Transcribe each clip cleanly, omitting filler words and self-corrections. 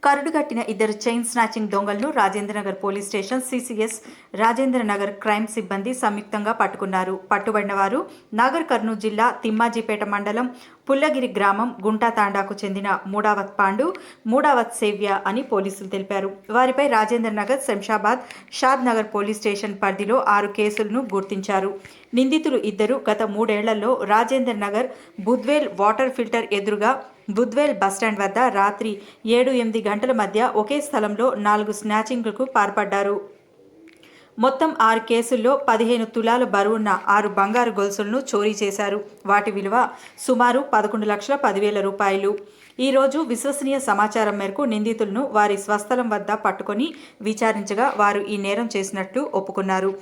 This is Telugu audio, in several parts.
కరుడుగట్టిన ఇద్దరు చైన్ స్నాచింగ్ దొంగలను Rajendranagar police station CCS Rajendranagar crime సిబ్బంది సంయుక్తంగా పట్టుకున్నారు. పట్టుబడిన వారు నాగర్ కర్నూలు జిల్లా తిమ్మాజీపేట మండలం పుల్లగిరి గ్రామం గుంటాతాండాకు చెందిన మూడావత్ పాండు, మూడావత్ సేవ్య అని పోలీసులు తెలిపారు. వారిపై రాజేంద్రనగర్, శంషాబాద్, షాద్ నగర్ పోలీస్ స్టేషన్ పరిధిలో 6 కేసులను గుర్తించారు. నిందితులు ఇద్దరు గత 3 ఏళ్లలో రాజేంద్రనగర్ బుద్వేల్ వాటర్ ఫిల్టర్ ఎదురుగా బుద్వేల్ బస్టాండ్ వద్ద రాత్రి 7-8 గంటల మధ్య ఒకే స్థలంలో 4 స్నాచింగ్లకు పాల్పడ్డారు. మొత్తం 6 కేసుల్లో 15 తులాల బరువున్న 6 బంగారు గొలుసులను చోరీ చేశారు. వాటి విలువ సుమారు 11,10,000 రూపాయలు. ఈరోజు విశ్వసనీయ సమాచారం మేరకు నిందితులను వారి స్వస్థలం వద్ద పట్టుకొని విచారించగా వారు ఈ నేరం చేసినట్లు ఒప్పుకున్నారు.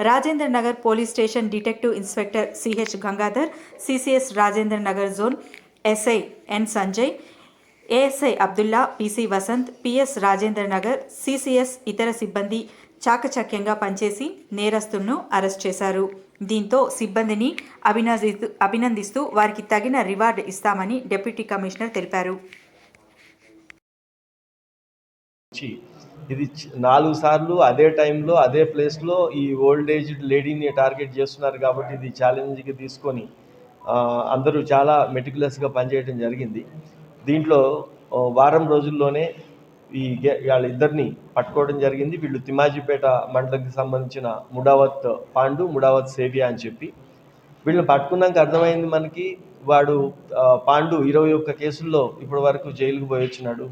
Rajendranagar police station detective inspector CH Gangadhar, CCS Rajendranagar zone SI N Sanjay, ASI Abdullah, PC Vasant, PS Rajendranagar CCS ఇతర సిబ్బంది చాకచక్యంగా పనిచేసి నేరస్తులను అరెస్ట్ చేశారు. దీంతో సిబ్బందిని అభినందిస్తూ వారికి తగిన రివార్డు ఇస్తామని డిప్యూటీ కమిషనర్ తెలిపారు. ఇది 4 సార్లు అదే టైంలో అదే ప్లేస్లో ఈ ఓల్డ్ ఏజ్ లేడీని టార్గెట్ చేస్తున్నారు కాబట్టి ఇది ఛాలెంజ్గా తీసుకొని అందరూ చాలా మెటిక్యులస్గా పనిచేయడం జరిగింది. దీంట్లో వారం రోజుల్లోనే వాళ్ళిద్దరిని పట్టుకోవడం జరిగింది. వీళ్ళు తిమ్మాజీపేట మండలంకి సంబంధించిన ముడావత్ పాండు, ముడావత్ సేవియా అని చెప్పి వీళ్ళని పట్టుకున్నాక అర్థమైంది మనకి. వాడు పాండు 21 కేసుల్లో ఇప్పటి వరకు జైలుకు పోయి వచ్చినాడు.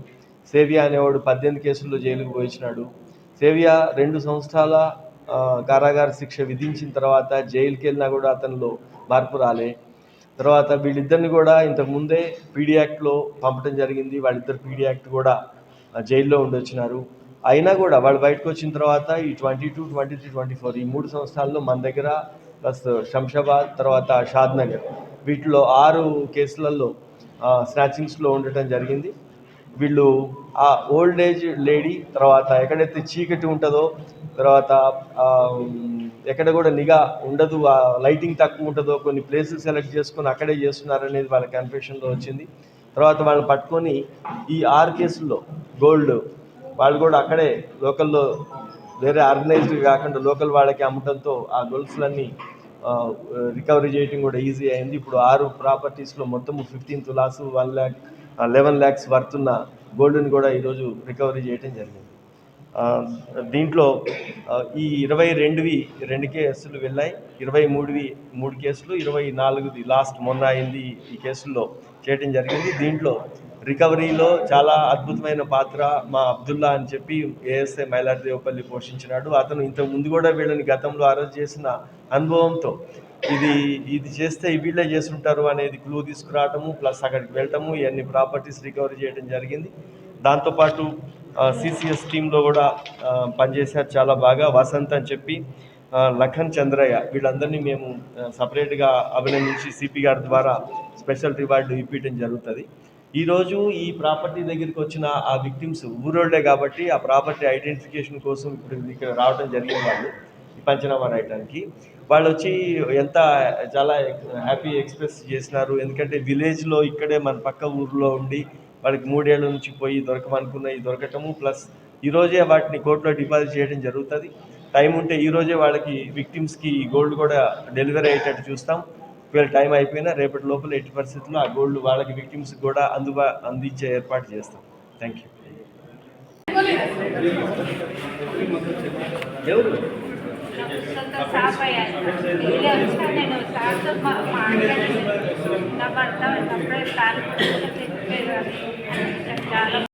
సేవియా అనేవాడు 18 కేసుల్లో జైలుకు పోయి వచ్చినాడు. సేవియా 2 సంవత్సరాల కారాగార శిక్ష విధించిన తర్వాత జైలుకి వెళ్ళినా కూడా అతనిలో మార్పు రాలే. తర్వాత వీళ్ళిద్దరిని కూడా ఇంతకుముందే పీడీ యాక్ట్లో పంపడం జరిగింది. వాళ్ళిద్దరు పీడీ యాక్ట్ కూడా జైల్లో ఉండొచ్చినారు. అయినా కూడా వాళ్ళు బయటకు వచ్చిన తర్వాత ఈ 22, 23, 24 ఈ 3 సంవత్సరాల్లో మన దగ్గర ప్లస్ శంషాబాద్, తర్వాత షాద్ నగర్ వీటిలో 6 కేసులలో స్నాచింగ్స్లో ఉండటం జరిగింది. వీళ్ళు ఆ ఓల్డ్ ఏజ్ లేడీ, తర్వాత ఎక్కడైతే చీకటి ఉంటుందో, తర్వాత ఎక్కడ కూడా నిఘా ఉండదు, లైటింగ్ తక్కువ ఉంటుందో కొన్ని ప్లేసెస్ సెలెక్ట్ చేసుకొని అక్కడే చేస్తున్నారనేది వాళ్ళ కన్ఫెషన్లో వచ్చింది. తర్వాత వాళ్ళని పట్టుకొని ఈ 6 కేసుల్లో గోల్డ్ వాళ్ళు కూడా అక్కడే లోకల్లో వేరే ఆర్గనైజ్డ్ కాకుండా లోకల్ వాళ్ళకి అమ్మటంతో ఆ గోల్డ్స్లన్నీ రికవరీ చేయడం కూడా ఈజీ అయింది. ఇప్పుడు 6 ప్రాపర్టీస్లో మొత్తం 15 తులాసు 11 lakhs వర్త్ ఉన్న గోల్డ్ని కూడా ఈరోజు రికవరీ చేయడం జరిగింది. దీంట్లో ఈ 22వి 2 కేసులు వెళ్ళాయి, 23వి 3 కేసులు, 24ది లాస్ట్ మొన్న అయింది ఈ కేసుల్లో చేయడం జరిగింది. దీంట్లో రికవరీలో చాలా అద్భుతమైన పాత్ర మా అబ్దుల్లా అని చెప్పి ఏఎస్ఐ మైలార్దేవపల్లి పోషించినాడు. అతను ఇంతకు ముందు కూడా వీళ్ళని గతంలో అరెస్ట్ చేసిన అనుభవంతో ఇది చేస్తే వీళ్ళే చేస్తుంటారు అనేది క్లూ తీసుకురావటము, ప్లస్ అక్కడికి వెళ్ళటము, ఇవన్నీ ప్రాపర్టీస్ రికవరీ చేయడం జరిగింది. దాంతోపాటు సిసిఎస్ టీంలో కూడా పనిచేశారు చాలా బాగా. వసంత్ అని చెప్పి, లఖన్ చంద్రయ్య వీళ్ళందరినీ మేము సపరేట్గా అభినందించి సిపి గారి ద్వారా స్పెషల్ రివార్డు ఇప్పించడం జరుగుతుంది. ఈరోజు ఈ ప్రాపర్టీ దగ్గరికి వచ్చిన ఆ విక్టిమ్స్ ఊరోళ్లే కాబట్టి ఆ ప్రాపర్టీ ఐడెంటిఫికేషన్ కోసం ఇప్పుడు ఇక్కడ రావడం జరిగింది. వాళ్ళు ఈ పంచనామా రాయడానికి వాళ్ళు వచ్చి చాలా హ్యాపీ ఎక్స్ప్రెస్ చేసినారు. ఎందుకంటే విలేజ్లో ఇక్కడే మన పక్క ఊర్లో ఉండి వాళ్ళకి 3 ఏళ్ల నుంచి పోయి దొరకమనుకున్నవి దొరకటము, ప్లస్ ఈరోజే వాటిని కోర్టులో డిపాజిట్ చేయడం జరుగుతుంది. టైం ఉంటే ఈరోజే వాళ్ళకి విక్టిమ్స్కి గోల్డ్ కూడా డెలివరీ అయ్యేటట్టు చూస్తాం. ఒకవేళ టైం అయిపోయినా రేపటి లోపల ఎట్టి పరిస్థితుల్లో ఆ గోల్డ్ వాళ్ళకి విక్టిమ్స్కి కూడా అందించే ఏర్పాటు చేస్తాం. Thank you.